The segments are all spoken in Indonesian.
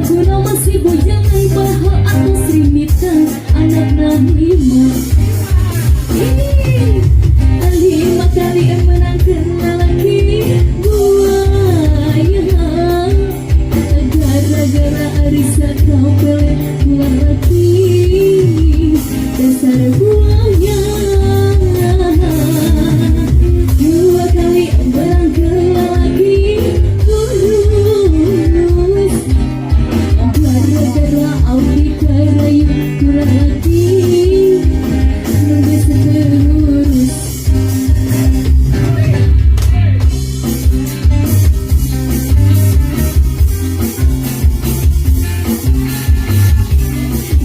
Kuno masih bujangan bahwa aku serimitan anak nahima. Lima kali menang kena lagi buaya. Gara-gara arisa kau pelet pulang lagi. Dasar buaya. Dua kali menang kena lagi kurus. Gara-gara Audi karayu pulang lagi. Nunggu seterus.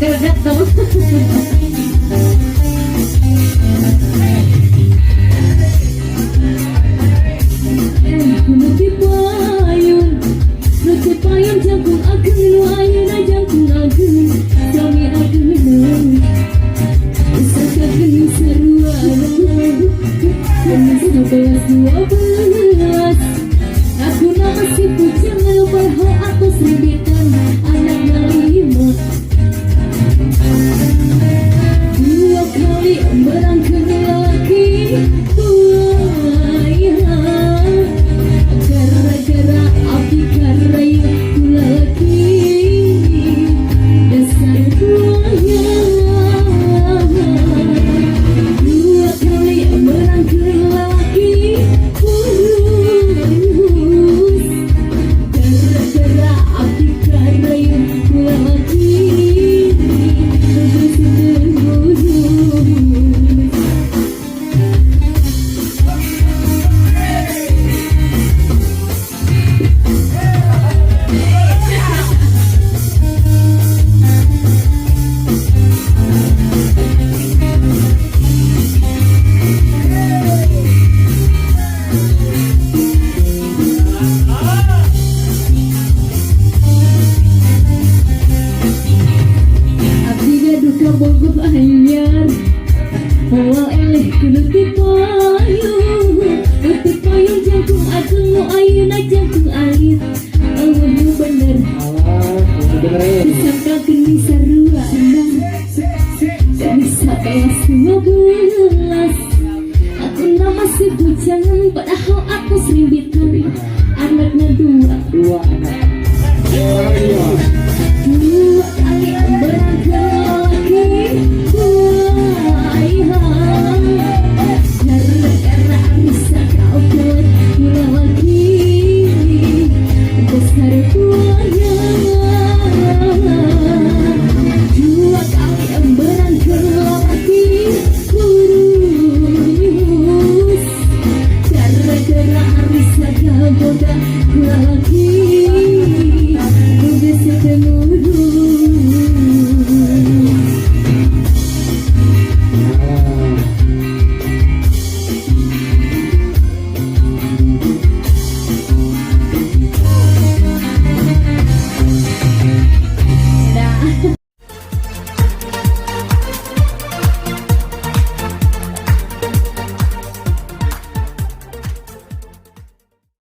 Gak tau. Kuno dipayun, roti payun jangkung ageng, nu ayuna jangkung ageng, kami ageng nang. Usaka geni sarua nang, kami 11-12. Aku nama si bujang bahwa aku serbitan anak nalima. Dua kali merangkeng lagi buaya. Gara-gara api karayu pula lagi. Dasar buaya. Dua kali merangkeng lagi kurus. Gara-gara api karayu pula lagi. Bogor anyar awal eleh kudu dipayung, roti payung jangkung ageng, nu ayeuna jangkung alit. Eueuh nu bener disangka geni sarua nang, bisa belas 12. Aku nama si bujangan padahal aku serbitan anaknya dua.